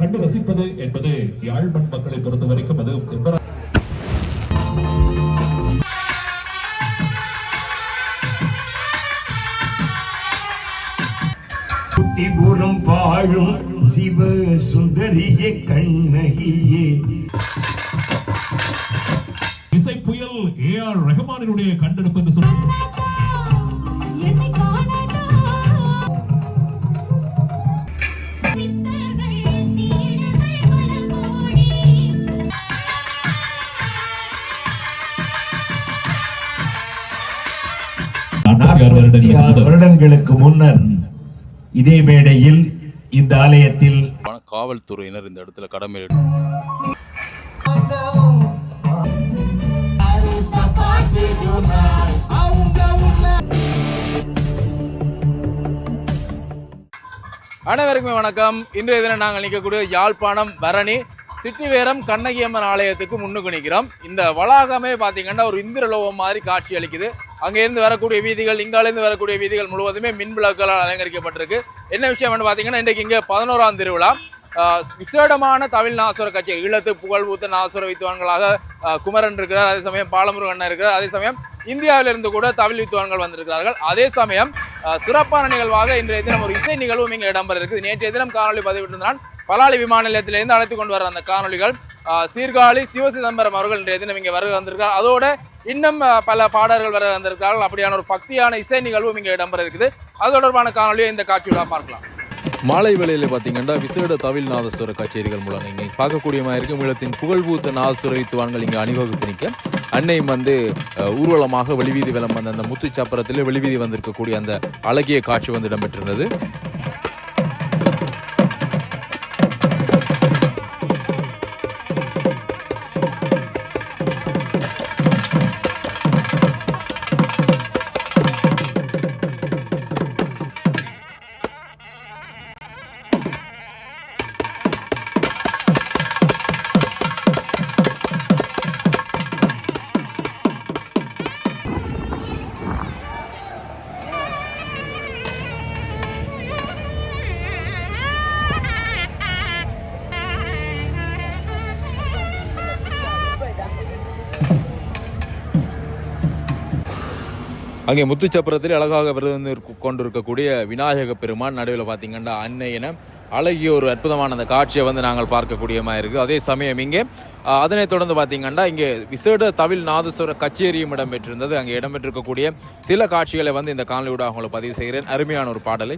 கண்டு ரசிப்பது என்பது யாழ் மண் மக்களை பொறுத்த வரைக்கும் அது குட்டிபுரம் வாழும் சிவ சுந்தரிய கண்ணகியே. இசை புயல் ஏஆர் ரஹ்மானினுடைய கண்டெடுப்பு என்று சொல்றாங்க. வருடங்களுக்கு முன்னர் இதே மேடையில் இந்த ஆலயத்தில் காவல்துறையினர் இந்த இடத்துல கடமை அனைவருக்குமே வணக்கம். இன்றைய தினம் நாங்கள் நிற்கக்கூடிய யாழ்ப்பாணம் பரணி சிட்டிவேரம் கண்ணகி அம்மன் ஆலயத்துக்கு முன்னுக்கு நிற்கிறோம். இந்த வளாகமே பார்த்தீங்கன்னா ஒரு இந்திரலோகம் மாதிரி காட்சி அளிக்குது. அங்கேருந்து வரக்கூடிய வீதிகள், இங்காலேருந்து வரக்கூடிய வீதிகள் முழுவதுமே மின் விளக்குகளால் அலங்கரிக்கப்பட்டிருக்கு. என்ன விஷயம் பார்த்தீங்கன்னா, இன்றைக்கு இங்கே 11ஆம் திருவிழா. விசேடமான தமிழ் நாசுர கச்சேரி, ஈழத்து புகழ்பூத்த நாசுர வித்துவான்களாக குமரன் இருக்கிறார், அதே சமயம் பாலமுருகன் இருக்கிறார், அதே சமயம் இந்தியாவிலிருந்து கூட தமிழ் வித்துவான்கள் வந்திருக்கிறார்கள். அதே சமயம் சிறப்பான நிகழ்வாக இன்றைய தினம் ஒரு இசை நிகழ்வும் இங்கே இடம்பெற இருக்குது. நேற்றைய தினம் காணொலி பதிவிட்டிருந்தான். பலாலி விமான நிலையத்திலிருந்து அழைத்து கொண்டு வர அந்த காணொலிகள் சீர்காழி சிவசிதம்பரம் அவர்கள் இன்றைய தினம் இங்கே வருகை வந்திருக்கார். அதோட இன்னும் பல பாடல்கள் வர வந்திருக்கிறார்கள். அப்படியான ஒரு பக்தியான இசை நிகழ்வும் இங்கே இடம்பெற இருக்குது. அது தொடர்பான காணொலியை இந்த காட்சியோட பார்க்கலாம். மாலை வேளையில் பார்த்தீங்கன்னா விசேட தமிழ் நாதஸ்வர கச்சேரிகள் மூலம் இங்கே பார்க்கக்கூடியமாக இருக்கும். ஈழத்தின் புகழ்பூத்த நாதஸ்வர வித்துவான்கள் இங்கே அணிவகுத்து நிற்க அன்னையும் ஊர்வலமாக வெளிவீதி வலம் வந்த அந்த முத்துச்சப்பரத்தில் வெளிவீதி வந்திருக்கக்கூடிய அந்த அழகிய காட்சி வந்து இடம்பெற்றிருந்தது. அங்கே முத்துச்சப்பரத்தில் அழகாக விருந்து கொண்டிருக்கக்கூடிய விநாயக பெருமான் நடுவில் பார்த்தீங்கன்னா அன்னையன அழகிய ஒரு அற்புதமான அந்த காட்சியை வந்து நாங்கள் பார்க்கக்கூடியமாக இருக்குது. அதே சமயம் இங்கே அதனைத் தொடர்ந்து பார்த்தீங்கன்னா இங்கே விசேட தமிழ் நாதஸ்வர கச்சேரியும் இடம்பெற்றிருந்தது. அங்கே இடம்பெற்றிருக்கக்கூடிய சில காட்சிகளை வந்து இந்த காணொலியோட அவங்களை பதிவு செய்கிறேன். அருமையான ஒரு பாடலை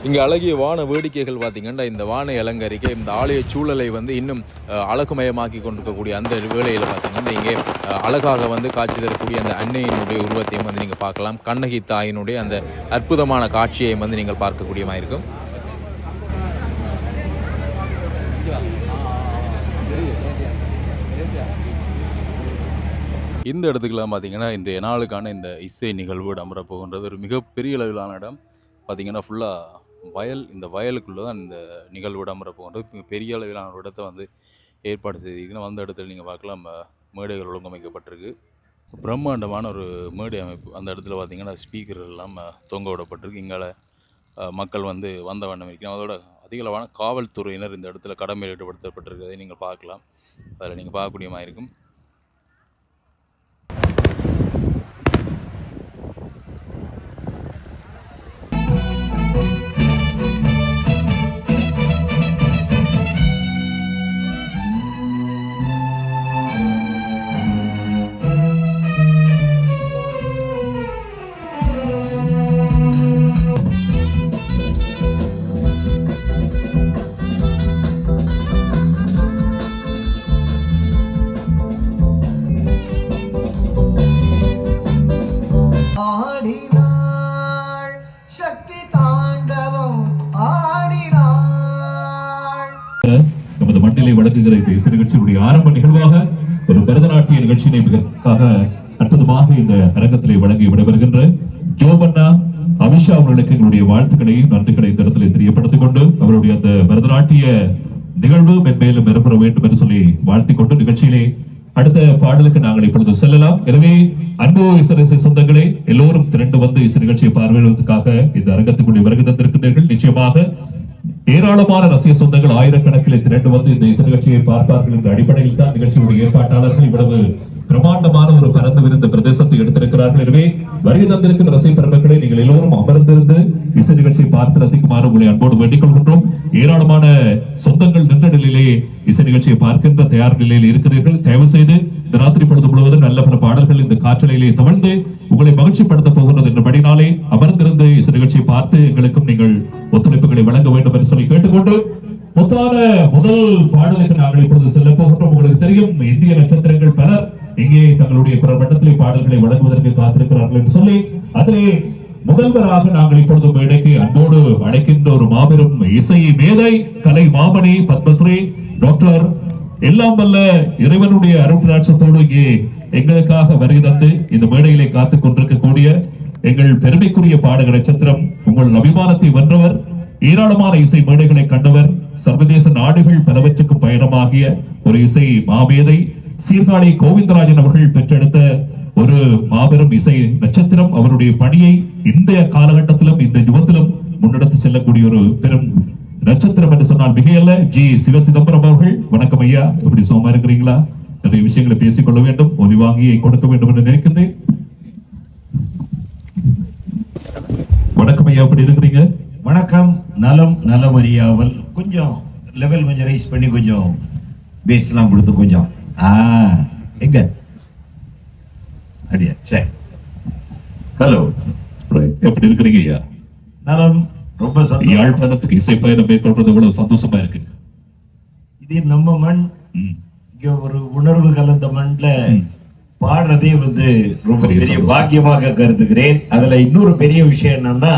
இங்கே அழகிய வான வேடிக்கைகள் பார்த்திங்கன்னா இந்த வானை அலங்கரிக்க இந்த ஆலய சூழலை வந்து இன்னும் அழகுமயமாக்கி கொண்டிருக்கக்கூடிய அந்த வேளையில் பார்த்திங்கன்னா இங்கே அழகாக வந்து காட்சி தரக்கூடிய அந்த அன்னையினுடைய உருவத்தையும் வந்து நீங்கள் பார்க்கலாம். கண்ணகி தாயினுடைய அந்த அற்புதமான காட்சியை வந்து நீங்கள் பார்க்கக்கூடியமாக இருக்கும். இந்த இடத்துக்குலாம் பார்த்திங்கன்னா இன்றைய நாளுக்கான இந்த இசை நிகழ்வு இடம்பெறப்போகின்றது. ஒரு மிகப்பெரிய அளவிலான இடம் பார்த்திங்கன்னா ஃபுல்லாக வயல். இந்த வயலுக்குள்ளே தான் இந்த நிகழ்வு இடம்பெறப்போகின்றது. பெரிய அளவிலான ஒரு இடத்த வந்து ஏற்பாடு செய்திருக்கணும். அந்த இடத்துல நீங்கள் பார்க்கலாம் மேடைகள் ஒழுங்கமைக்கப்பட்டிருக்கு. பிரம்மாண்டமான ஒரு மேடை அமைப்பு. அந்த இடத்துல பார்த்திங்கன்னா ஸ்பீக்கர் எல்லாம் தொங்க விடப்பட்டிருக்கு. இங்கால மக்கள் வந்து வந்த வண்ணம் இருக்கணும். அதோட அதிகளவான காவல்துறையினர் இந்த இடத்துல கடமையில் ஈடுபடுத்தப்பட்டிருக்கிறதை நீங்கள் பார்க்கலாம். அதில் நீங்கள் பார்க்கக்கூடியமாக இருக்கும். நமது மண்ணிலை வழங்குகிற இந்த இசை நிகழ்ச்சியினுடைய ஆரம்ப நிகழ்வாக ஒரு பரதநாட்டிய நிகழ்ச்சியினை மிகமாக அற்புதமாக இந்த அரங்கத்திலே வழங்கி விடைபெறுகின்ற ஜோபண்ணா அமிஷா அவர்களுக்கு எங்களுடைய வாழ்த்துக்களையும் நன்றிகளை இந்த இடத்திலே தெரியப்படுத்திக் கொண்டு அவருடைய அந்த பரதநாட்டிய நிகழ்வு மென்மேலும் பெறப்பட வேண்டும் என்று சொல்லி வாழ்த்திக் கொண்டு நிகழ்ச்சியிலே அடுத்த பாடலுக்கு நாங்கள் இப்பொழுது செல்லலாம். எனவே அன்பு இசை சொந்தங்களே, எல்லோரும் திரண்டு வந்து இசை நிகழ்ச்சியை பார்வையிடுவதற்காக இந்த அரங்கத்துக்குள்ளே வருகை தந்திருக்கின்றீர்கள். நிச்சயமாக ஏராளமான ரசிக சொந்தங்கள் ஆயிரக்கணக்கில் திரண்டு வந்து இந்த இசை நிகழ்ச்சியை பார்ப்பார்கள். இந்த அடிப்படையில் தான் நிகழ்ச்சியுடைய ஏற்பாட்டாளர்கள் இவ்வளவு பிரமாண்டமான ஒரு பரந்து விருந்த பிரதேசத்தை எடுத்திருக்கிறார்கள். எனவே வருகை தந்திருக்கிற ரசிக பெருமக்களை நீங்கள் எல்லோரும் அமர்ந்திருந்து இசை நிகழ்ச்சியை பார்த்து ரசிக்குமாறு உங்களை அன்போடு வேண்டிக் கொள்கின்றோம். ஏராளமான சொந்தங்கள் நின்ற நிலையிலே இசை நிகழ்ச்சியை பார்க்கின்ற தயார் நிலையில் இருக்கிறீர்கள். தயவு செய்து இந்த ராத்திரி பொழுது முழுவதும் நல்ல பல பாடல்கள் இந்த காற்றலையிலே தவழ்ந்து உங்களை மகிழ்ச்சிப்படுத்த போகிறது என்றபடினாலே அமர்ந்திருந்து இசை நிகழ்ச்சியை பார்த்து எங்களுக்கும் நீங்கள் ஒத்துழைப்புகளை வழங்க வேண்டும் என்று சொல்லி கேட்டுக்கொண்டு முத்தான முதல் பாடலுக்கு நாங்கள் இப்பொழுது செல்ல போகின்றோம். உங்களுக்கு தெரியும், இந்திய நட்சத்திரங்கள் பலர் இங்கே தங்களுடைய குரல் மட்டத்திலே பாடல்களை வழங்குவதற்கு காத்திருக்கிறார்கள் என்று சொல்லி அதிலே முதல்வராக நாங்கள் இப்பொழுது மேடைக்கு அன்போடு அழைக்கின்ற ஒரு மாபெரும் இசை மேதை, கலை மாமணி, பத்மஸ்ரீ டாக்டர் எல்லாம் வல்ல இறைவனுடைய அருட்ராட்சத்தோடு இங்கே எங்களுக்காக வருகை தந்து இந்த மேடையிலே காத்துக் கொண்டிருக்கக்கூடிய எங்கள் பெருமைக்குரிய பாடக நட்சத்திரம், உங்கள் அபிமானத்தை வென்றவர், ஏராளமான இசை மேடைகளை கண்டவர், சர்வதேச நாடுகள் பலவற்றுக்கு பயணமாகிய ஒரு இசை மாமேதை, சீர்காழி கோவிந்தராஜன் அவர்கள் பெற்றெடுத்த ஒரு மாபெரும் இசை நட்சத்திரம். அவருடைய பணியை இந்த காலகட்டத்திலும் இந்த யுகத்திலும் முன்னெடுத்து செல்லக்கூடிய ஒரு பெரும் நட்சத்திரம் என்று சொன்னால் மிகையல்ல. ஜி சிவசிதம்பரம் அவர்கள், வணக்கம் ஐயா, எப்படி சுகமா இருக்கிறீங்களா? நிறைய விஷயங்களை பேசிக்கொள்ள வேண்டும், ஒலி வாங்கியை கொடுக்க வேண்டும் என்று நினைக்கின்றேன். வணக்கம் ஐயா, எப்படி இருக்கிறீங்க? வணக்கம், நலம் நலமறியாவல். கொஞ்சம் லெவல் கொஞ்சம் ரைஸ் பண்ணி கொஞ்சம் பேசலாம் கொடுத்து கொஞ்சம் எங்க அப்படியா? சரி, ஹலோ, எப்படி இருக்கிறீங்க ஐயா? நலம், ரொம்ப சந்தோஷம். யாழ்ப்பாணத்துக்கு இசை பயணம் மேற்கொள்றது இவ்வளவு சந்தோஷமா இருக்கு. இது நம்ம மண், இங்க ஒரு உணர்வு கலந்த மண்ல பாடுறதே வந்து ரொம்ப பெரிய பாக்கியமாக கருதுகிறேன். அதுல இன்னொரு பெரிய விஷயம் என்னன்னா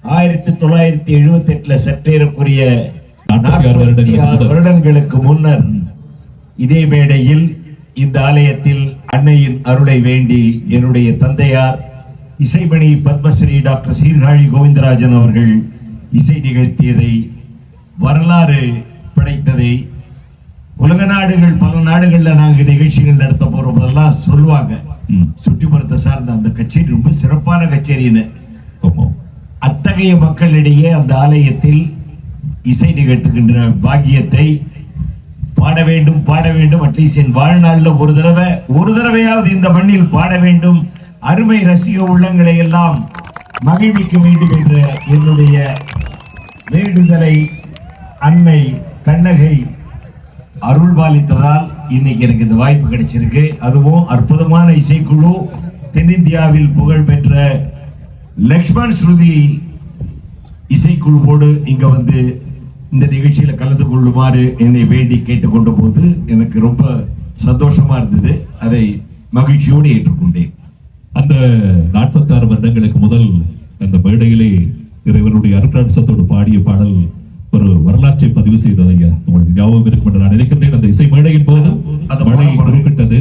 1978 சற்றேறக்குரிய 46 வருடங்களுக்கு முன்னர் இதே மேடையில் இந்த ஆலயத்தில் அன்னையின் அருளை வேண்டி என்னுடைய தந்தையார் இசைமணி பத்மஸ்ரீ டாக்டர் சீர்காழி கோவிந்தராஜன் அவர்கள் இசை நிகழ்த்தியதை, வரலாறு படைத்ததை, உலக நாடுகள் பல நாடுகள்ல நாங்க நிகழ்ச்சிகள் நடத்த போறோம் போதெல்லாம் சொல்லுவாங்க, சுற்றுப்புறத்தை சார்ந்த அந்த கச்சேரி ரொம்ப சிறப்பான கச்சேரின்னு. அத்தகைய மக்களிடையே அந்த ஆலயத்தில் இசை நிகழ்த்துகின்ற பாக்கியத்தை பாட வேண்டும் அட்லீஸ்ட் என் வாழ்நாள்ல ஒரு தடவையாவது இந்த மண்ணில் பாட வேண்டும், அருமை ரசிக உள்ளங்களை எல்லாம் மகிழ்விக்க வேண்டும் என்ற என்னுடைய வேண்டுதலை அன்னை கண்ணகை அருள்பாலித்ததால் இன்னைக்கு எனக்கு இந்த வாய்ப்பு கிடைச்சிருக்கு. அதுவும் அற்புதமான இசைக்குழு, தென்னிந்தியாவில் புகழ் பெற்ற லக்ஷ்மண் ஸ்ருதி இசைக்குழுவோடு இங்க வந்து இந்த நிகழ்ச்சியில கலந்து கொள்ளுமாறு என்னை வேண்டி கேட்டுக்கொண்ட போது எனக்கு ரொம்ப சந்தோஷமா இருந்தது. அதை மகிழ்ச்சியோடு ஏற்றுக்கொண்டேன். அந்த 46 வருடங்களுக்கு முதல் அந்த மேடையிலே இறைவனுடைய அருட்ராட்சத்தோடு பாடிய பாடல் ஒரு வரலாற்றை பதிவு செய்தது. ஐயா, உங்களுக்கு ஞாபகம் இருக்கும் என்று நான் நினைக்கின்றேன். அந்த இசை மேடையின் போது அது மழை குறுக்கிட்டது.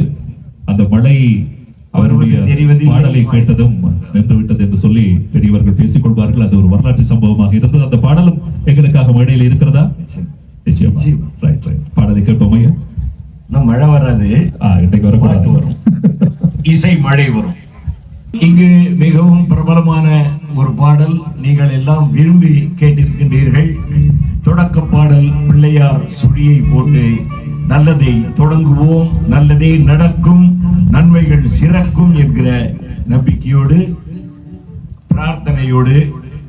அந்த மழை அவருடைய பாடலை கேட்டதும் நின்று விட்டது என்று சொல்லி பெரியவர்கள் பேசிக் கொள்வார்கள். அது ஒரு வரலாற்று சம்பவமாக இருந்தது. அந்த பாடலும் எங்களுக்காக மேடையில் இருக்கிறதா? நிச்சயமா. ரைட். பாடலை கேட்போம் ஐயா. மழை வராது, இன்றைக்கு வர பாட்டு வரும், இசை மழை வரும். இங்கு மிகவும் பிரபலமான ஒரு பாடல் நீங்கள் எல்லாம் விரும்பி கேட்டிருக்கின்றீர்கள். தொடக்க பாடல் பிள்ளையார் சுழியை போட்டு நல்லதை தொடங்குவோம், நல்லதே நடக்கும், நன்மைகள் சிறக்கும் என்கிற நம்பிக்கையோடு பிரார்த்தனையோடு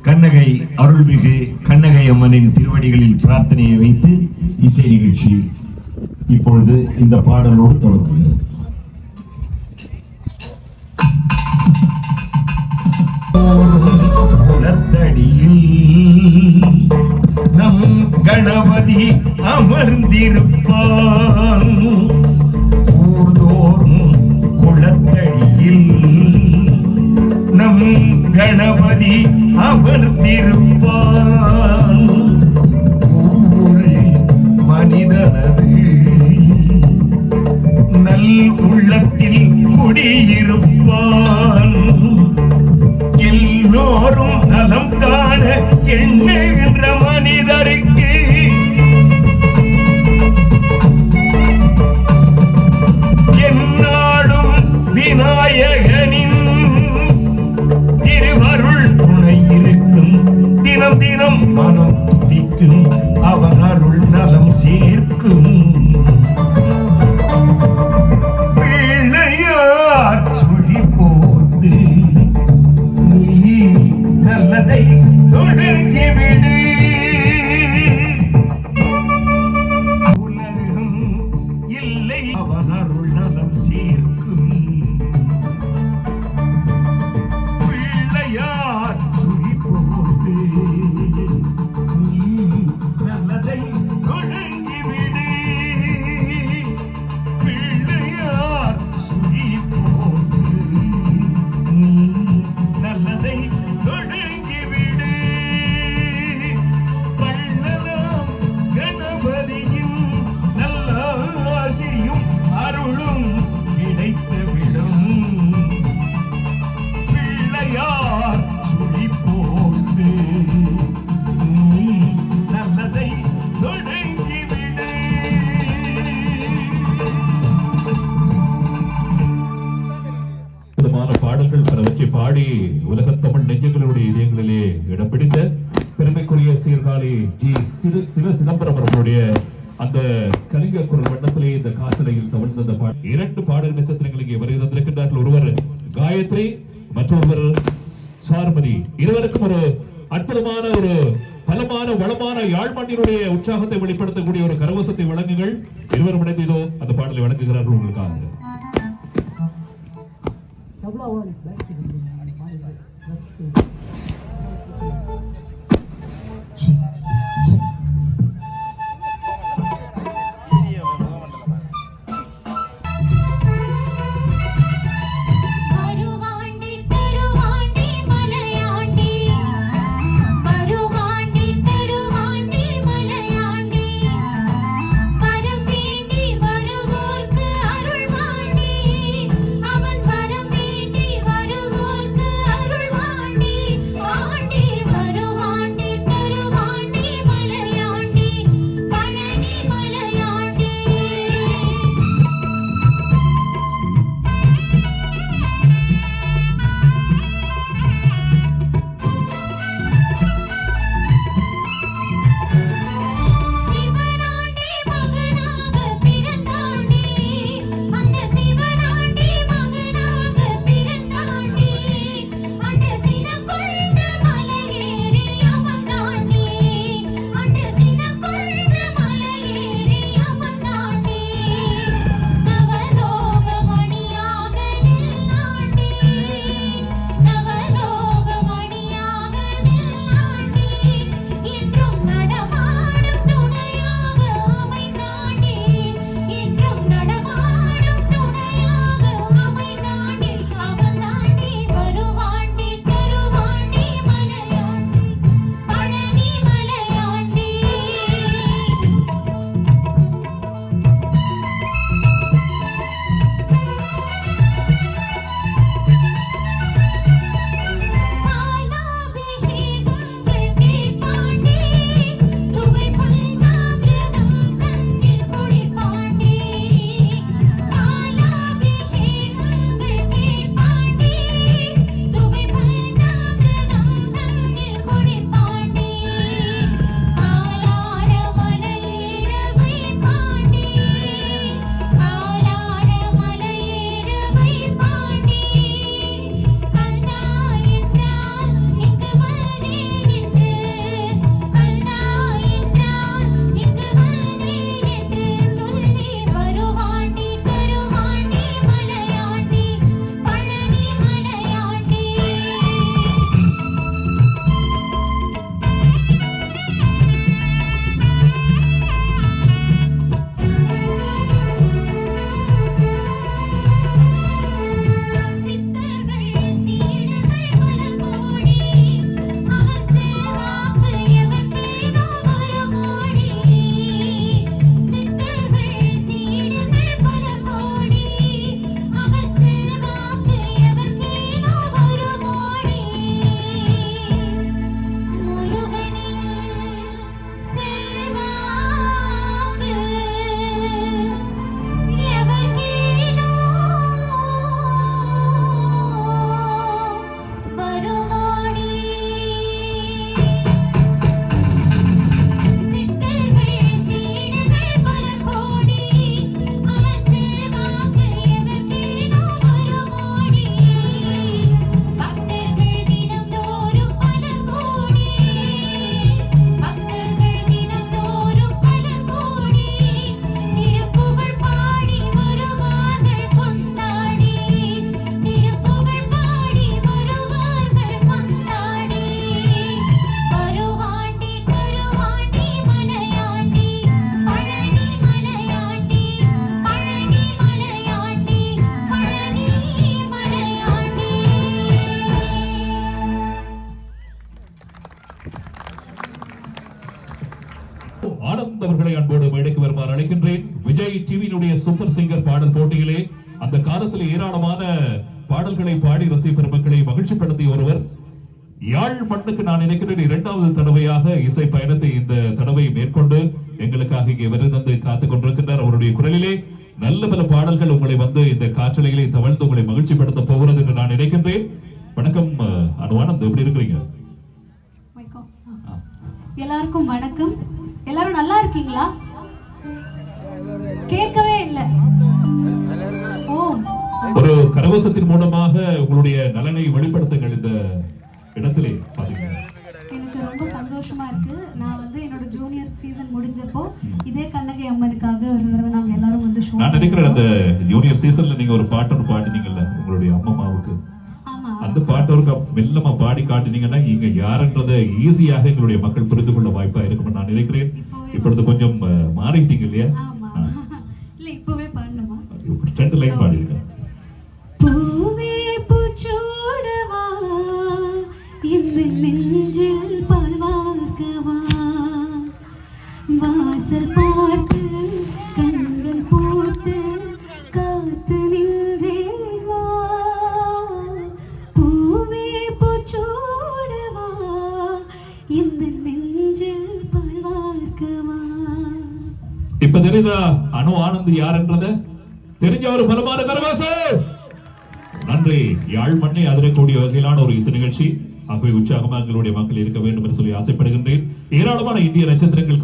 கண்ணகை அருள்மிகு கண்ணகை அம்மனின் திருவடிகளில் பிரார்த்தனையை வைத்து இசை நிகழ்ச்சி இப்பொழுது இந்த பாடலோடு தொடங்குகிறது. நம் கணபதி அமர்ந்திருப்பான், ஊர்தோறும் குளத்தடியில் நம் கணபதி அமர்ந்திருப்பான். ஊர் மனிதனது நல் உள்ளத்தில் குடியிருப்பான். எல்லோரும் நலம் காண எண்ணுகின்ற மனிதருக்கு எந்நாளும் விநாயகனின் திருவருள் துணை இருக்கும். தினம் தினம் மனம் துதிக்கும், அவன் அருள் நலம் சேர்க்கும். பிள்ளையார் சுழி போட்டு நல்லதை தொடங்கிவிடு. உலகம் இல்லை, அவன் அருள் நலம் சேர்க்கும். பிள்ளையார் சுழி போட்டு நல்லதை தொடங்கிவிடு. பிள்ளையார் சுழி போட்டு நல்லதை தொடங்கிவிடு. பள்ளலாம் கணபதியும் நல்ல ஆசியும் அருளும் கிடைத்துவிடும். பிள்ளையார் சுழி போட்டு நல்லதை தொடங்கிவிடு. பாடல்கள் பலவற்றை பாடி உலகத் தமிழ் நெஞ்சங்களுடைய இதயங்களிலே இடம் பிடித்த பெருமைக்குரிய சீர்காழி ஜி சிவ சிதம்பரம் அவர்களுடைய அந்த கலிங்க குரல் வண்ணத்திலே இந்த காசலையில் தவழ்ந்த அந்த இரண்டு பாடல் நட்சத்திரங்கள் இங்கே வருகை தந்திருக்கின்றார்கள். ஒருவர் காயத்ரி, மற்றொருவர் சார்மதி. இருவருக்கும் ஒரு அற்புதமான ஒரு பலமான வளமான யாழ்ப்பாணியினுடைய உற்சாகத்தை வெளிப்படுத்தக்கூடிய ஒரு கரவசத்தை வழங்குங்கள். இருவரும் இணைந்து இதோ அந்த பாடலை வழங்குகிறார்கள் உங்களுக்காக. அவன் வரம் வேண்டி வருவோர்க்கு அருள்வாண்டி. விஜய் டிவியினுடைய சூப்பர் சிங்கர் பாடல் போட்டியிலே அந்த காலத்தில் ஏராளமான பாடல்களை பாடி ரசிகர் மக்களை மகிழ்ச்சிப்படுத்திய ஒருவர். யாழ் மண்ணுக்கு நான் நினைக்கிறேன் 2வது தடவையாக இசை பயணத்தை இந்த தடவை மேற்கொண்டு எங்களுக்காக இங்கே விருது காத்துக் கொண்டிருக்கின்றார். அவருடைய குரலிலே நல்ல பல பாடல்கள் உங்களை வந்து இந்த காற்றலைகளை தவழ்ந்து உங்களை மகிழ்ச்சிப்படுத்த போகிறது என்று நான் நினைக்கின்றேன். வணக்கம் அனுவானந்த், எப்படி இருக்கிறீங்க? எல்லாருக்கும் வணக்கம். எல்லாரும் நல்லா இருக்கீங்களா? கேட்கவே இல்லை. ஒரு கரகோஷத்தின் மூலமாக உங்களுடைய நலனை வெளிப்படுத்துங்கள் இந்த இடத்திலே. எனக்கு ரொம்ப சந்தோஷமா இருக்கு. நான் வந்து என்னோட ஜூனியர் சீசன் முடிஞ்சப்போ இதே கண்ணகி அம்மனுக்காக ஒரு தடவை நாங்க எல்லாரும் வந்து ஷோ. நான் நினைக்கிறேன் அந்த ஜூனியர் சீசன்ல நீங்க ஒரு பாட்டு பாடினீங்கல்ல உங்களுடைய அம்மாவுக்கு. அந்த பாட்டு ஒரு மெல்லமா பாடி காட்டினீங்கன்னா இங்க யாருன்றதை ஈஸியாக எங்களுடைய மக்கள் புரிந்து கொள்ள வாய்ப்பா இருக்கும் நான் நினைக்கிறேன். இப்பொழுது கொஞ்சம் மாறிட்டீங்க இல்லையா? இல்ல இப்பவே பாடணுமா? 2 லைன் பாடிருக்கேன். பூவே பூச்சூடவா இந்த நெஞ்சில் பால்வார்க்கவா வாசல் பார்த்து கண்கள் போட்டு காத்து நின்றேன் வா பூவே பூச்சூடவா இந்த நெஞ்சில் பால்வார்க்கவா. இப்ப தெரியுதா அனு ஆனந்த் யாருன்றத? தெரிஞ்ச ஒரு பலமான கரகோஷம். நன்றி. யாழ் மண்ணை அதிரக்கூடிய வகையிலான ஒரு இசை நிகழ்ச்சி. ஆகவே உற்சாகமாக எங்களுடைய மக்கள் இருக்க வேண்டும் என்று சொல்லி ஆசைப்படுகின்றேன். ஏராளமான இந்திய நட்சத்திரங்கள்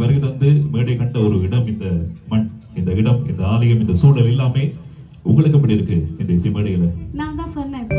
வருகை தந்து மேடை கண்ட ஒரு இடம் இந்த மண், இந்த இடம், இந்த ஆலயம், இந்த சூழல் எல்லாமே உங்களுக்கு எப்படி இருக்கு இந்த இசை மேடையில? நான் தான் சொன்னேன்.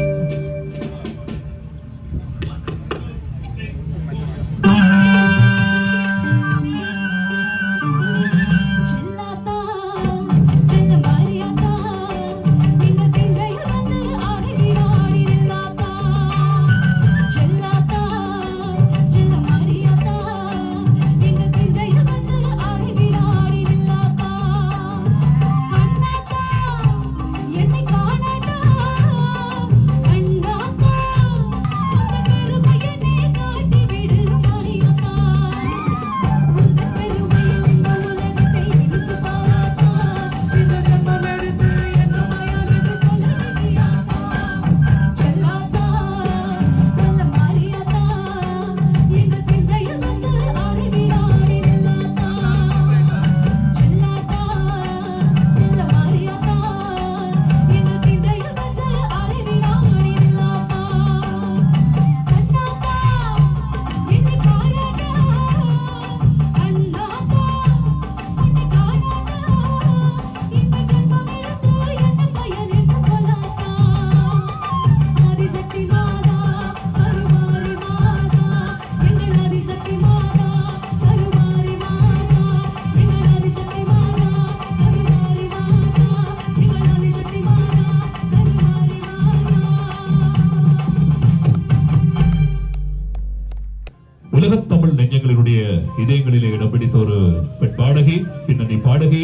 உலகத்தமிழ் நெஞ்சங்களினுடைய இதயங்களிலே இடம் பிடித்த ஒரு பெண் பாடகி, பின்னணி பாடகி,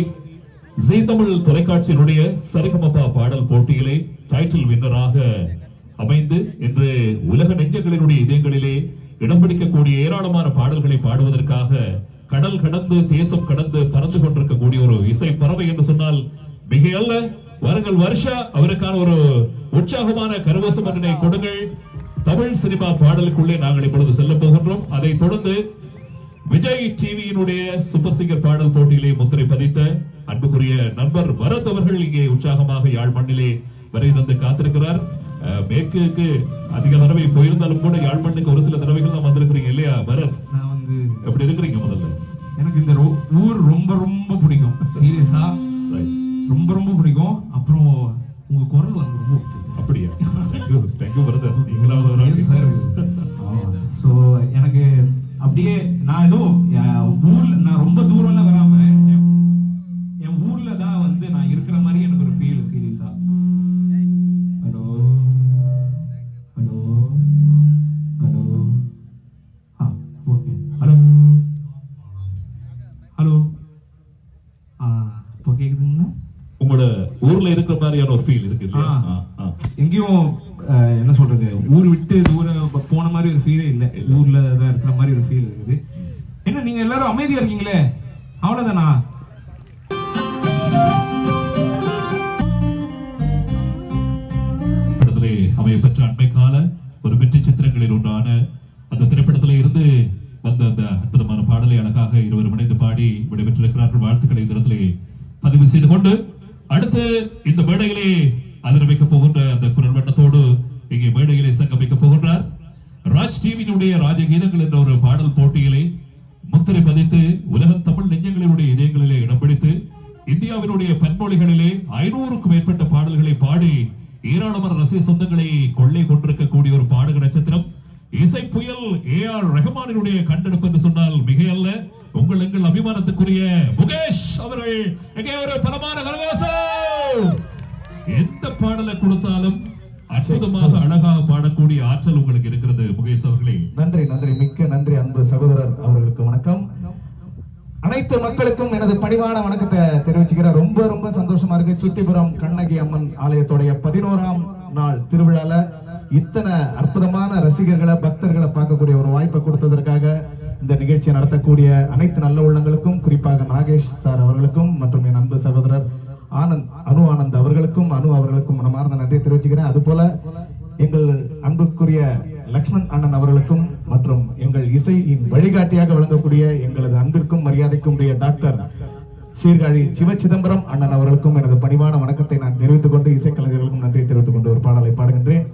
ஜீ தமிழ் தொலைக்காட்சியினுடைய சரிகமபா பாடல் போட்டியிலே டைட்டில் வின்னராக அமைந்து இன்று உலக நெஞ்சங்களினுடைய இதயங்களிலே இடம் பிடிக்கக்கூடிய ஏராளமான பாடல்களை பாடுவதற்காக கடல் கடந்து தேசம் கடந்து பறந்து கொண்டிருக்கக்கூடிய ஒரு இசை பறவை என்று சொன்னால் மிக அல்ல. வருங்கள் வருஷா, அவருக்கான ஒரு உற்சாகமான கரகோஷம் அதனை கொடுங்கள். தமிழ் சினிமா பாடலுக்குள்ளே நாங்கள் இப்பொழுது செல்ல போகின்றோம். அதைத் தொடர்ந்து விஜய் டிவியினுடைய சூப்பர் சிங்கர் பாடல் போட்டியிலே முத்திரை பதித்த அன்புக்குரிய நண்பர் பரத் அவர்கள் இங்கே உற்சாகமாக யாழ் மண்ணிலே வரை தந்து காத்திருக்கிறார். மேற்குக்கு அதிக தடவை போயிருந்தாலும் கூட யாழ் மண்ணுக்கு ஒரு சில தடவைகள் தான் வந்திருக்கிறீங்க இல்லையா பரத்? நான் வந்து எப்படி இருக்கிறீங்க? முதல்ல எனக்கு இந்த ஊர் ரொம்ப ரொம்ப பிடிக்கும். சீரியஸா ரொம்ப ரொம்ப பிடிக்கும். அப்புறம் உங்க குரல் வந்து ரொம்ப அப்படியா? Thank you brother. நீங்களாவது ஸோ எனக்கு அப்படியே நான் ஏதோ ஊர்ல நான் ரொம்ப தூரம்லாம் வராம என் ஊர்ல தான் வந்து நான் இருக்கிற மாதிரி எனக்கு ஒரு ஃபீல். சீரியஸா. Hello hello hello okay hello hello இப்போ கேக்குதுங்களா? உங்களோட ஊர்ல இருக்கிற மாதிரியான ஒரு ஃபீல் இருக்கு இல்லையா? எங்கேயும் என்ன சொல்றது, ஊர் விட்டு தூரம் போன மாதிரி ஒரு ஃபீலே இல்லை. ஊர்ல தான் இருக்கிற மாதிரி ஒரு ஃபீல் இருக்குது. என்ன நீங்க எல்லாரும் அமைதியா இருக்கீங்களே, அவ்வளவுதானா? வாழ்த்துக்களை இந்த இடத்திலே பதிவு செய்து கொண்டு அடுத்து இந்த மேடையிலே ஆதரவைக்க போகின்ற அந்த குரல் வட்டத்தோடு இங்கே மேடையிலே சங்கமிக்க போகின்றார். ராஜ் டிவியினுடைய ராஜகீதங்கள் என்ற ஒரு பாடல் போட்டியிலே முத்திரை பதித்து உலக தமிழ் நெஞ்சங்களினுடைய இதயங்களிலே இடம் பிடித்து இந்தியாவினுடைய பன்மொழிகளிலே 500க்கும் மேற்பட்ட பாடல்களை பாடி ஏராளமான ரசிக சொந்தங்களை கொள்ளை கொண்டிருக்கக்கூடிய ஒரு பாடக நட்சத்திரம், இசை புயல் AR ரஹ்மானினுடைய கண்டெடுப்பு என்று சொன்னால் மிகையல்ல. எங்கள் அபிமானத்துக்குரிய முகேஷ் அவர்கள் எங்கே ஒரு பலமான கரகோஷம். எந்த பாடலை கொடுத்தாலும் அற்புதமாக அழகாக பாடக்கூடிய ஆற்றல் உங்களுக்கு இருக்கிறது முகேஷ் அவர்களே. நன்றி நன்றி, மிக்க நன்றி அன்பு சகோதரர் அவர்களுக்கு வணக்கம். அனைத்து மக்களுக்கும் எனது பணிவான வணக்கத்தை தெரிவிச்சுக்கிறேன். ரொம்ப ரொம்ப சந்தோஷமா இருக்கு. சுட்டிபுரம் கண்ணகி அம்மன் ஆலயத்துடைய 11ஆம் நாள் திருவிழால இத்தனை அற்புதமான ரசிகர்களை பக்தர்களை பார்க்கக்கூடிய ஒரு வாய்ப்பை கொடுத்ததற்காக இந்த நிகழ்ச்சியை நடத்தக்கூடிய அனைத்து நல்ல உள்ளங்களுக்கும், குறிப்பாக நாகேஷ் சார் அவர்களுக்கும் மற்றும் என் அன்பு சகோதரர் அனு ஆனந்த் அவர்களுக்கும் மனமார்ந்த நன்றியை தெரிவிச்சுக்கிறேன். அது போல எங்கள் அன்புக்குரிய லக்ஷ்மண் அண்ணன் அவர்களுக்கும் மற்றும் எங்கள் இசையின் வழிகாட்டியாக விளங்கக்கூடிய எங்களது அன்பிற்கும் மரியாதைக்கும் உரிய டாக்டர் சீர்காழி சிவ சிதம்பரம் அண்ணன் அவர்களுக்கும் எனது பணிவான வணக்கத்தை நான் தெரிவித்துக் கொண்டு இசைக்கலைஞர்களுக்கும் நன்றியை தெரிவித்துக் கொண்டு ஒரு பாடலை பாடுகின்றேன்.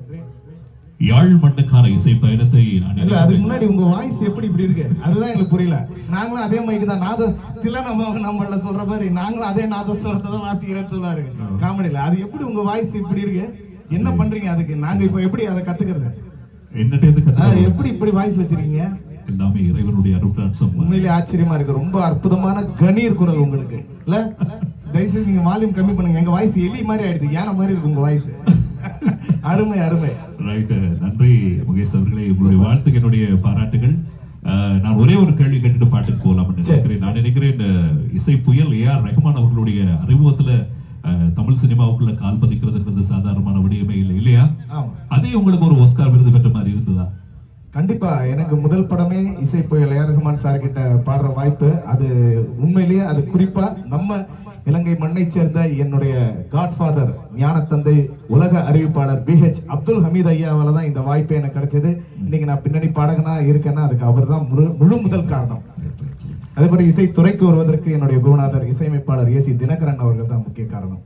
யாழ் மண்ணுக்கான இசை பயணத்தை அதுக்கு முன்னாடி உங்க வாய்ஸ் எப்படி இப்படி இருக்கு அதுதான் எனக்கு புரியல. நாங்களும் அதே மைக்கு தான் நாதத்தில நம்மள சொல்ற மாதிரி நாங்களும் அதே நாதஸ்வரத்தை தான் வாசிக்கிறேன்னு சொல்லாரு காமெடியில. அது எப்படி உங்க வாய்ஸ் இப்படி இருக்கு, என்ன பண்றீங்க அதுக்கு? நாங்க இப்ப எப்படி அதை கத்துக்கிறது? எப்படி இப்படி வாய்ஸ் வச்சிருக்கீங்க? எல்லாமே இறைவனுடைய அருட்சாட்சம். உண்மையிலே ஆச்சரியமா இருக்கு. ரொம்ப அற்புதமான கணீர் குரல் உங்களுக்கு இல்ல. தயவுசெய்து நீங்க வால்யூம் கம்மி பண்ணுங்க. எங்க வாய்ஸ் எலி மாதிரி ஆயிடுது, யானை மாதிரி இருக்கு உங்க வாய்ஸ். அருமை அருமை. ரைட், நன்றி முகேஷ் அவர்களே. உங்களுடைய வாழ்த்துக்கு என்னுடைய பாராட்டுகள். நான் ஒரே ஒரு கேள்வி கேட்டுட்டு பாட்டுக்கு போகலாம் நினைக்கிறேன். நான் நினைக்கிறேன் இந்த இசை புயல் AR ரஹ்மான் அவர்களுடைய அறிமுகத்துல தமிழ் சினிமாவுக்குள்ள கால் பதிக்கிறதுன்றது சாதாரணமான விடயமே இல்லை இல்லையா? அதே உங்களுக்கு ஒரு ஆஸ்கார் விருது பெற்ற மாதிரி இருந்ததா? கண்டிப்பா. எனக்கு முதல் படமே இசை புயல் AR ரஹ்மான் சார் கிட்ட பாடுற வாய்ப்பு. அது உண்மையிலேயே அது குறிப்பா நம்ம இலங்கை மண்ணை சேர்ந்த என்னுடைய காட்ஃபாதர் ஞான தந்தை உலக அறிவிப்பாளர் BH அப்துல் ஹமீத் ஐயாவால தான் இந்த வாய்ப்பு எனக்கு கிடைச்சது. இன்னைக்கு நான் பின்னணி பாடகனா இருக்கேன்னா அதுக்கு அவர் தான் முழு முதல் காரணம். அதே மாதிரி இசை துறைக்கு வருவதற்கு என்னுடைய குருநாதர் இசையமைப்பாளர் AC தினகரன் அவர்கள் தான் முக்கிய காரணம்.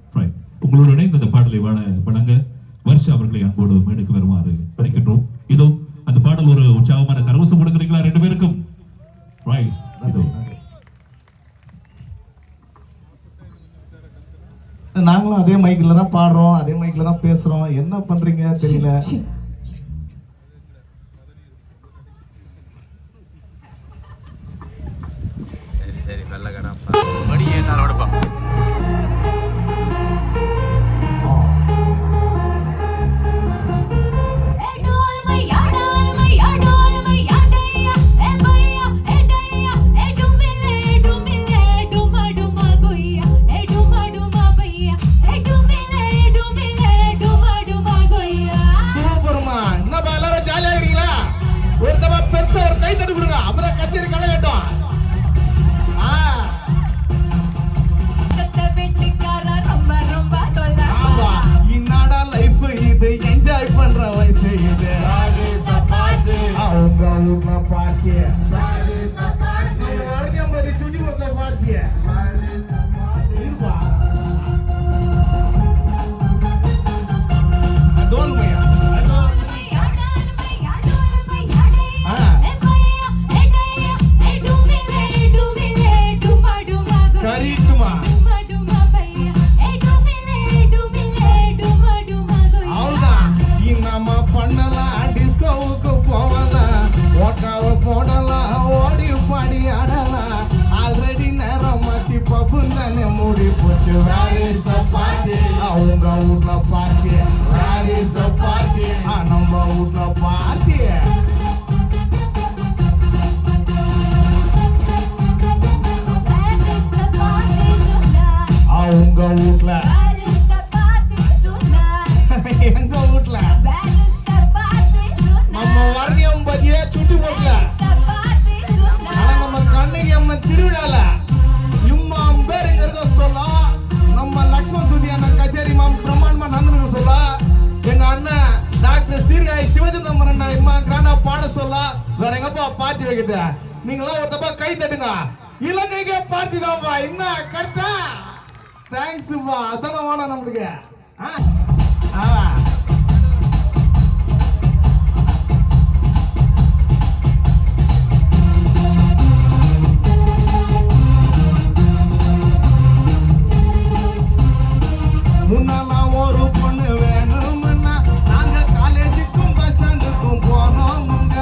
உங்களுடைய இந்த பாடலை வழங்க வருஷ அவர்களை அன்போடு மேடைக்கு வருமாறு அழைக்கின்றோம். இதோ அந்த பாடல் ஒரு உற்சாகமான கரவசம் கொடுக்குறீங்களா ரெண்டு பேருக்கும்? நாங்களும் அதே மைக்ல தான் பாடுறோம், அதே மைக்ல தான் பேசுறோம். என்ன பண்றீங்க தெரியல. சரி வெள்ளக்கடா மடியே நாளோடப்பா. வேற எங்கப்பா பார்ட்டி வைக்கிட்ட? நீங்களா ஒரு தப்பா கை தட்டுங்க. இலங்கைக்கு பார்ட்டி தான்ப்பா. என்ன கரெக்டா? தேங்க்ஸ்ப்பா. அதெல்லாம் வேணாம் நம்மளுக்கு. முன்னெல்லாம் ஒரு பொண்ணு வேணும்னா நாங்க காலேஜுக்கும் பஸ் ஸ்டாண்டுக்கும் போனோமுங்க.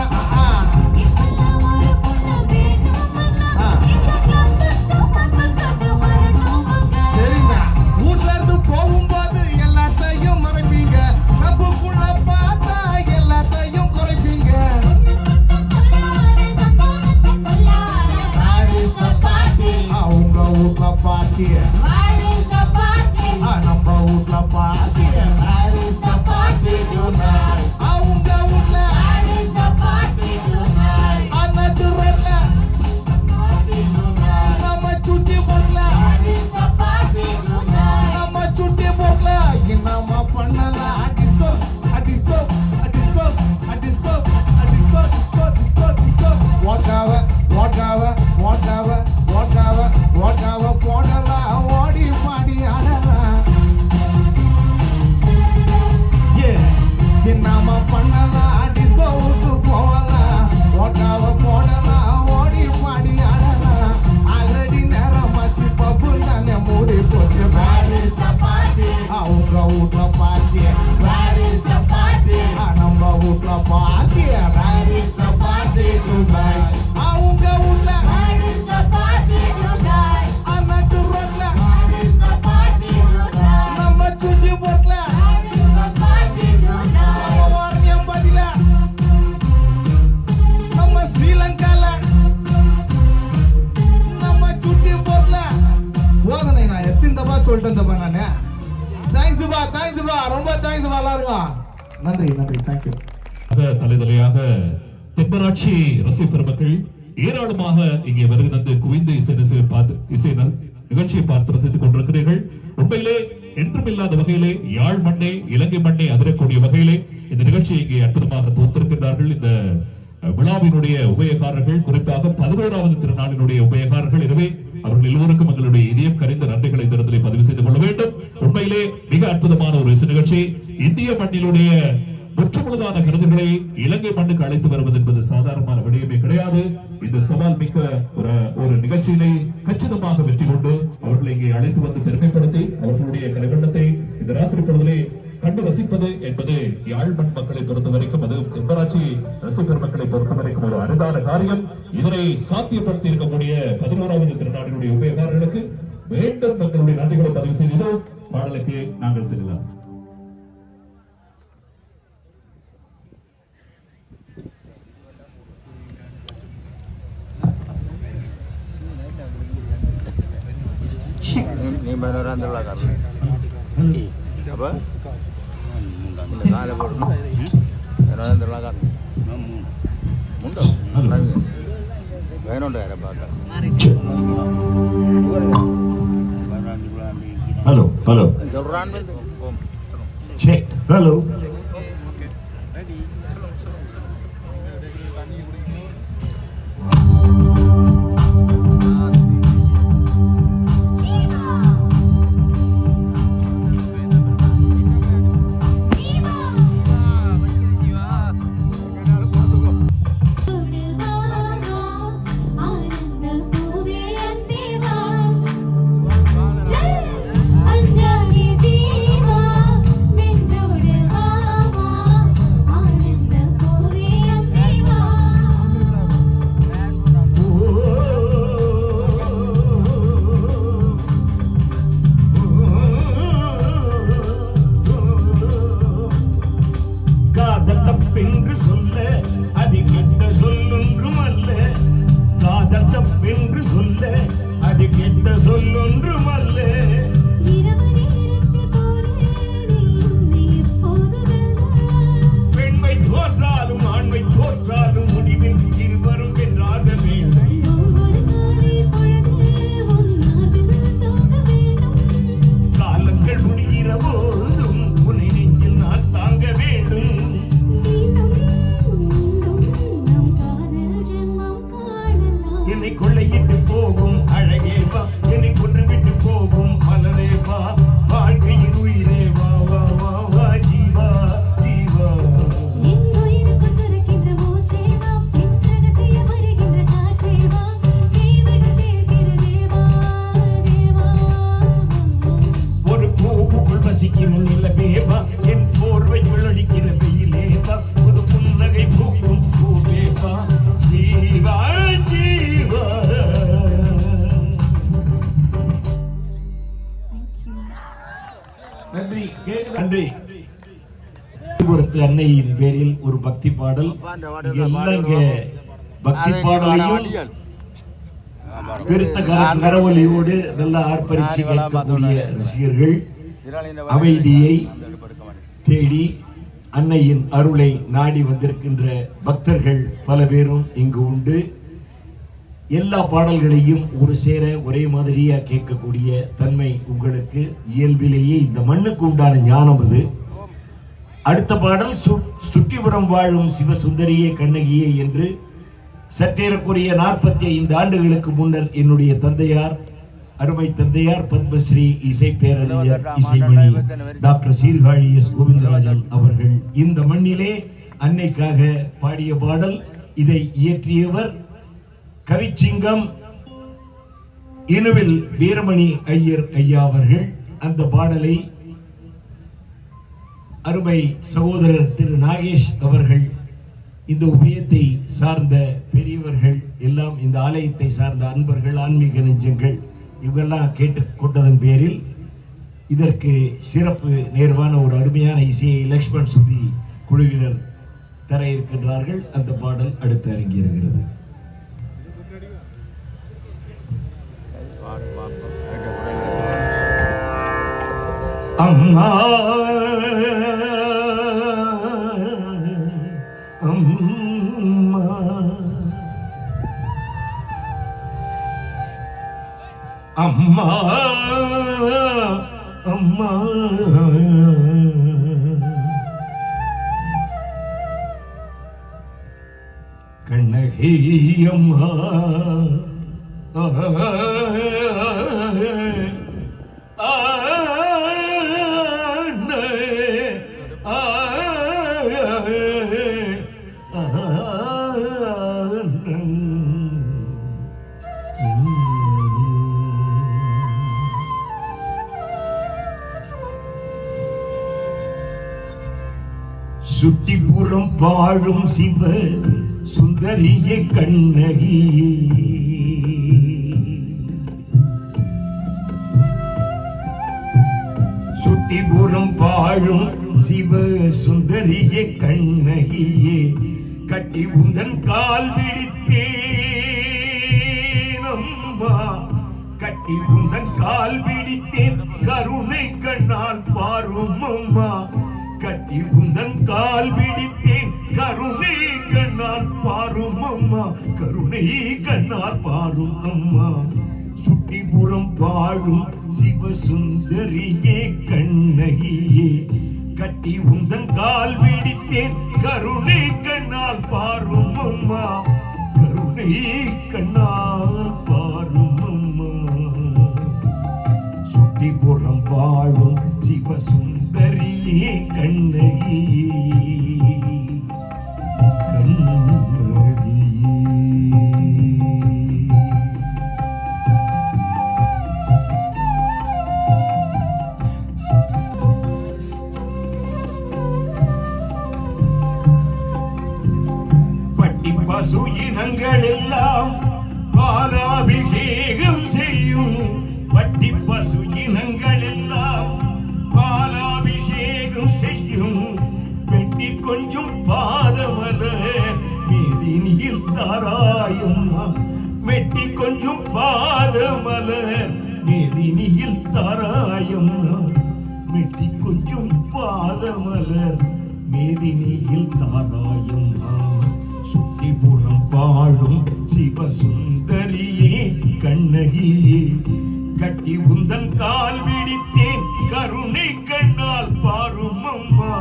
சரிங்க. வீட்ல இருந்து போகும்போது எல்லாத்தையும் மறைப்பீங்க, நப்புக்குள்ள பார்த்தா எல்லாத்தையும் குறைப்பீங்க. உங்க வீட்ல பாட்டி, நம்ம வீட்ல பாட்டி. அவங்க வீட்ல நட்டுறல நம்ம சுட்டி போகல, நம்ம சுட்டி போகல. என்னமா பண்ணலாம்? Disco disco disco disco disco disco disco disco ஓட்டாவ ஓட்டாவ ஓட்டாவ ஓட்டாவ ஓட்டாவ போடலாம், ஓடி பாடி ஆடலாம். என்னமா பண்ணலாம்? டிஸ்கோவுக்கு போகலாம், ஓட்டாவ போடலாம், ஓடி பாடி ஆடலாம். ஆல்ரெடி நேரமாச்சு, பப்பு தானே மூடி போச்சு. அவங்க வீட்ல பாட்டி, நம்ம வீட்ல பாட்டி. அவங்க வீட்ல அன்னட்டு ரோட்ல நம்ம சுற்றி போட்ல நம்ம வாரணியம் பதில நம்ம ஸ்ரீலங்கால நம்ம சுற்றி போட்ல. போதனை நான் எத்தனை தப்பா சொல்லிட்டேன் தப்பா நானு. தேங்க்ஸ்பா, தேங்க்ஸ்பா, ரொம்ப தேங்க்ஸ்பா எல்லாருக்கும். நன்றி நன்றி, தேங்க்யூ. தலைதலையாக தென்பராட்சி ரசிக பெருமக்கள் ஏராளமாக இங்கே வருகிறது குவிந்து இசை நிகழ்ச்சியை பார்த்து ரசித்துக் கொண்டிருக்கிறீர்கள். உண்மையிலே என்றுமில்லாத வகையிலே யாழ் மண்ணே இலங்கை மண்ணே அதிரக்கூடிய வகையிலே இந்த நிகழ்ச்சியை இங்கே அற்புதமாக தோற்றிருக்கிறார்கள். இந்த விழாவினுடைய உபயகாரர்கள், குறிப்பாக 11வது திருநாளினுடைய உபயகாரர்கள். எனவே அவர்கள் எல்லோருக்கும் எங்களுடைய இதயம் கரிந்த நன்றிகளை இந்த இடத்திலே பதிவு செய்து கொள்ள வேண்டும். உண்மையிலே மிக அற்புதமான ஒரு இசை நிகழ்ச்சி. இந்திய மண்ணிலுடைய முற்றுமுழுதான கருத்துக்களை இலங்கை மண்ணுக்கு அழைத்து வருவது என்பது சாதாரணமான விடயமே கிடையாது. இந்த சவால் மிக்க ஒரு நிகழ்ச்சியினை கச்சிதமாக வெற்றி கொண்டு அவர்களை இங்கே அழைத்து வந்து பெருமைப்படுத்தி அவர்களுடைய கலைவண்ணத்தை இந்த ராத்திரி பொழுதிலே கண்டு ரசிப்பது என்பது யாழ் மண் மக்களை பொறுத்த வரைக்கும், அது தென்பராட்சி ரசிகர் மக்களை பொறுத்த வரைக்கும் ஒரு அரிதான காரியம். இதனை சாத்தியப்படுத்தி இருக்கக்கூடிய 11வது திருநாளினுடைய உபயகாரர்களுக்கு மீண்டும் மக்களுடைய நன்றிகளை பதிவு செய்தோம். பாடலுக்கு நாங்கள் செல்லலாம். Ni beneran terlalu apa? Nggak ada bodoh. Beneran terlalu mudah. Beneran ada apa? Halo, halo. Jalan itu. Cek, halo. Anjari दीवा, मिंजोड़ आ நன்றி. நன்றி. அன்னையின் பேரில் ஒரு பக்தி பாடல். பக்தி பாடலையும் பெருத்த கரவொலியோடு நல்லா ஆர்ப்பரிச்சு கேட்கக்கூடிய ரசிகர்கள் அமைதியை தேடி அன்னையின் அருளை நாடி வந்திருக்கின்ற பக்தர்கள் பல பேரும் இங்கு உண்டு. எல்லா பாடல்களையும் ஒரு சேர ஒரே மாதிரியா கேட்கக்கூடிய தன்மை உங்களுக்கு இயல்பிலேயே இந்த மண்ணுக்கு உண்டான ஞானம் அது. அடுத்த பாடல் சுற்றிபுரம் வாழும் சிவசுந்தரியே கண்ணகியே என்று சற்றேறக்குரிய 45 ஆண்டுகளுக்கு முன்னர் என்னுடைய தந்தையார், அருமை தந்தையார் பத்மஸ்ரீ இசை பேரறிஞர் இசைமணி டாக்டர் சீர்காழி எஸ் கோவிந்தராஜன் அவர்கள் இந்த மண்ணிலே அன்னைக்காக பாடிய பாடல். இதை இயற்றியவர் கவிச்சிங்கம் இனுவில் வீரமணி ஐயர் ஐயா அவர்கள். அந்த பாடலை அருமை சகோதரர் திரு நாகேஷ் அவர்கள், இந்த உபயத்தை சார்ந்த பெரியவர்கள் எல்லாம், இந்த ஆலயத்தை சார்ந்த அன்பர்கள், ஆன்மீக நெஞ்சங்கள் இவெல்லாம் கேட்டுக்கொண்டதன் பேரில் இதற்கு சிறப்பு நேர்வான ஒரு அருமையான இசையை லக்ஷ்மண் சுதி குழுவினர் தர இருக்கின்றார்கள். அந்த பாடல் அடுத்து அரங்கேறுகிறது. அம்மா அம்மா அம்மா அம்மா கண்ணகி அம்மா சுட்டிபுரம் வாழும் சிவ சுந்தரியே கண்ணகி சுட்டிபுரம் வாழும் சிவ சுந்தரியே கண்ணகியே கட்டி உந்தன் கால் பிடித்தேன் அம்மா, கட்டி உந்தன் கால் பிடித்தேன் கருணை கண்ணால் பாரும் அம்மா, கட்டி உந்தன் கால் பிடித்தேன் கருணை கண்ணால் பாரும் அம்மா, கருணை கண்ணால் பாரும் அம்மா. சுட்டிபுரம் வாழும் சிவசுந்தரியே கண்ணகியே கட்டி உந்தன் கால் பிடித்தேன் கருணை கண்ணால் பாரும் அம்மா, கருணை கண்ணால் பாரும் அம்மா. சுட்டிபுரம் வாழும் சிவசுந்தரியே கண்ணகியே பட்டி பசு இனங்கள் எல்லாம் பாலாபிஷேகம் செய்யும், பட்டி பசு இனங்கள் எல்லாம் பாலாபிஷேகம் செய்யும், வெட்டி கொஞ்சம் பாதமல மீதி நீர் தாராயம்மா, வெட்டி கொஞ்சம் பாதமல மீதி நீர் தாராயம்மா, வெட்டி கொஞ்சம் பாதமலர் மீதி நீர் தாராயம்மா. சுட்டிபுரம் வாழும் சிவசுந்தரியே கண்ணகியே கட்டி உந்தன் கால் பிடித்தேன் கருணை கண்ணால் பாரும் அம்மா,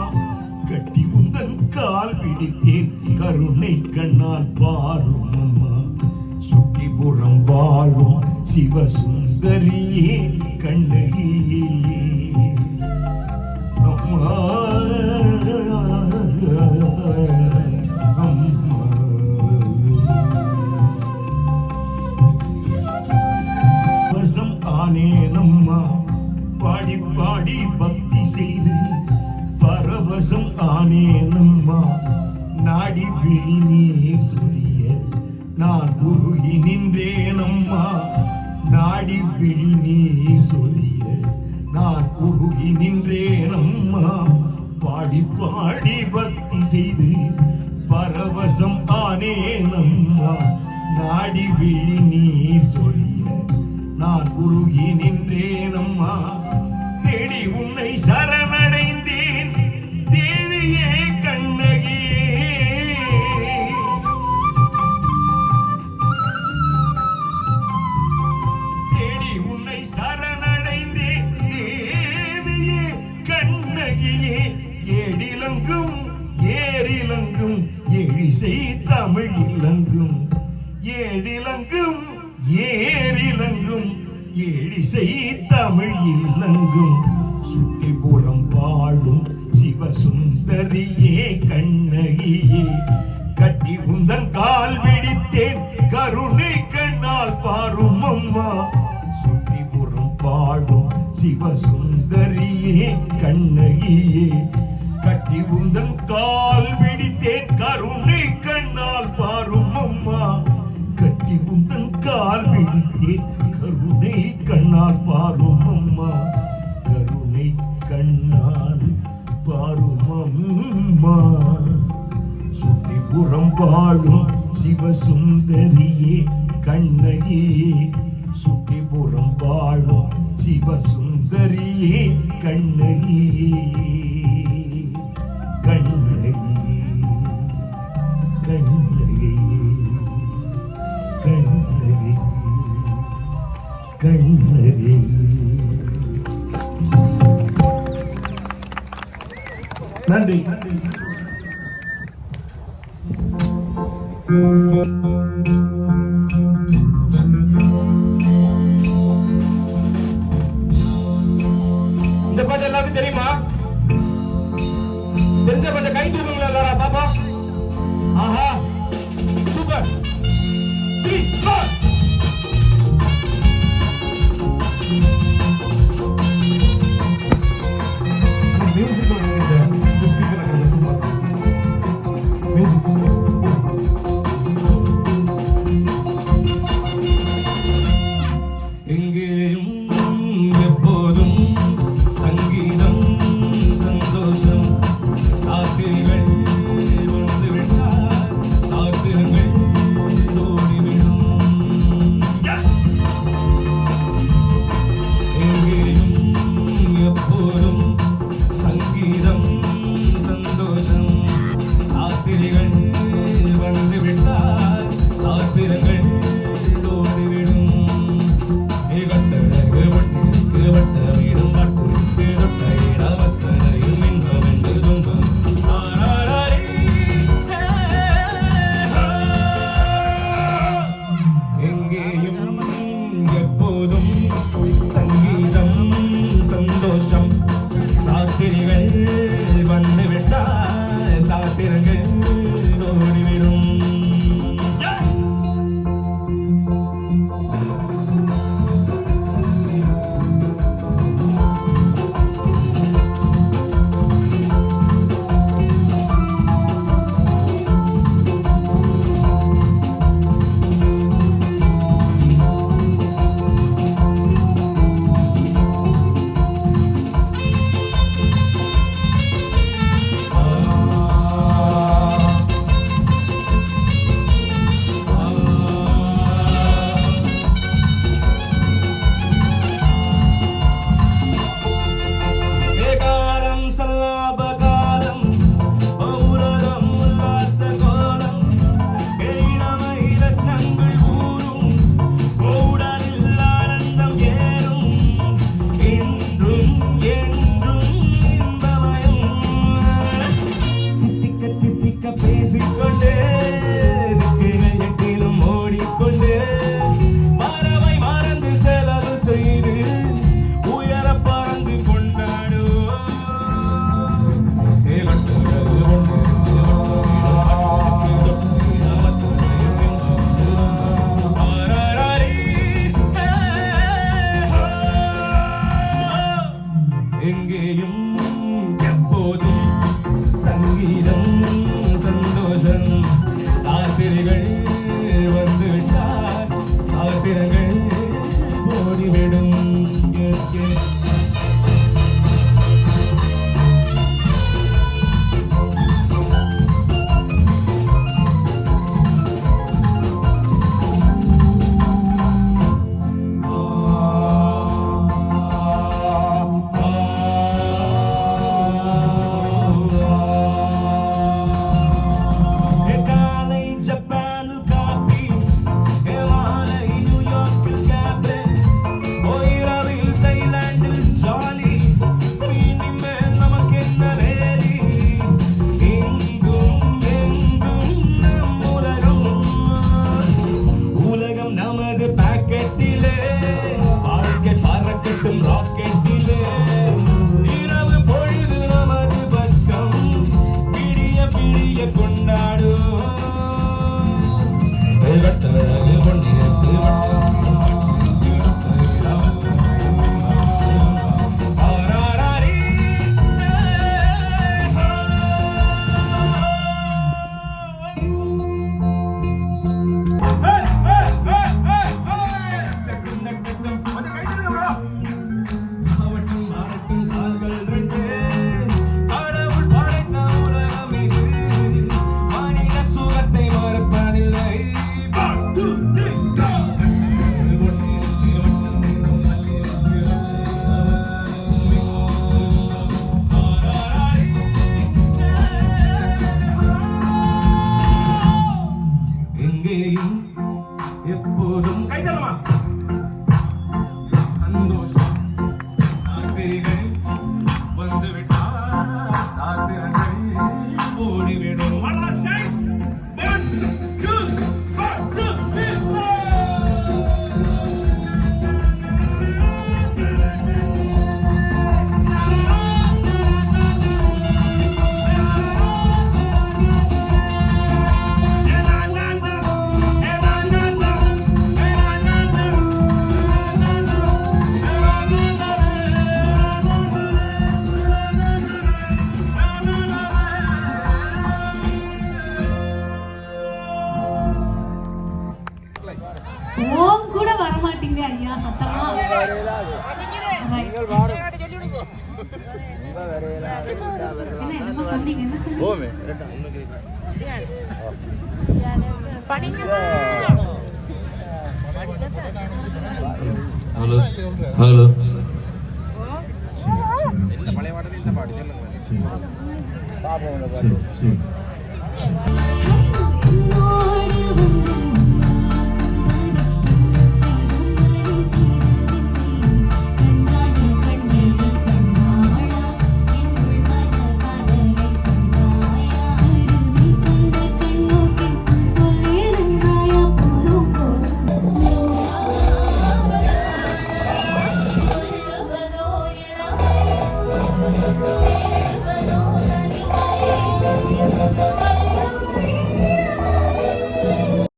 கட்டி உந்தன் கால் பிடித்தேன் கருணை கண்ணால் பாரும் அம்மா. சுட்டிபுரம் வாழும் சிவசுந்தரியே கண்ணகியே அம்மா அம்மா. வசம் ஆனேனம்மா பாடி பாடி பக்தி செய்து பரவசம் ஆனேனம்மா, நாடி விழி நீர் சொரிய நான் உருகி நின்றேனம்மா, நாடி விழி நீர் சொரிய நான் உருகி நின்றேன் அம்மா பாடி பாடி பக்தி செய்து பரவசம் ஆனேன் அம்மா நாடி விழி நீர் சொல்லிய நான் உருகி நின்றேன் அம்மா தேடி உன்னை சரணடைந்தேன் தேவியே கண்ணகியே தேடி உன்னை சரணடைந்தேன் தேவியே கண்ணகியே ஏடிலங்கும் ஏரிலங்கும் எழிசை தமிழ் இலங்கும் ஏடிலங்கும் ஏரிலங்கும் எழிசை தமிழ் இல்லங்கும் சுட்டிபுறம் வாழும் சிவசுந்தரியே கண்ணகியே கட்டி உந்தன் கால் பிடித்தேன் கருணை கண்ணால் பாரும் அம்மா சுட்டிபுறம் வாழும் சிவசுந்தரியே கண்ணகியே கட்டி உந்தன் கால் பிடித்தேன் கருணை கண்ணால் பாரும் அம்மா கட்டி உந்தன் கால் பிடித்தேன் கருணை கண்ணால் பாரும் அம்மா கருணை கண்ணால் பாரும் அம்மா சுட்டிபுறம் வாழும் சிவசுந்தரியே கண்ணகியே சுட்டிபுறம் வாழும் சிவசுந்தரியே கண்ணகியே கண்ணகியே கண்ணகியே கண்ணகியே கண்ணகியே நன்றி நன்றி இந்த பாட்டு எல்லாருக்கும் தெரியுமா? தெரிஞ்ச பாட்டு கை தூக்குங்களா எல்லாரும் பாப்பா? ஆஹா super 3 4 music speaker super music எங்கேயும் எப்போதும் சங்கீதம் சந்தோஷம் ஆசைகள் வந்துவிட்டால் ஆத்திரங்கள் ஓடிவிடும் எங்கேயும் எப்போதும் சங்கீதம் சந்தோஷம் ஆத்திரைகள் வந்துவிட்டால் ஆத்திரங்கள் ஓடிவிடும் எங்கேயும் எப்போதும் சங்கீதம் சந்தோஷம் சாத்திரிகள் வந்துவிட்டால் சாத்திரங்கள் ஓடிவிடும் பேசிக்கொண்டே எட்டிலும் ஓடிக்கொண்டே மரவை மறந்து செலவு செய்து உயர பறந்து கொண்டாடுவோம் எங்கேயும் எப்போதும் சங்கீதம் சந்தோஷம் ஆசிரியர்கள் வந்துவிட்டார் ஆசிரியர்கள் ஓடிவிடும் என்னமோ சொன்னீங்க, என்ன சொன்னீங்க? போமே ஹலோ ஹலோ பழைய பாடல் இந்த பாட்டு சொல்லுங்க சரி, சரி.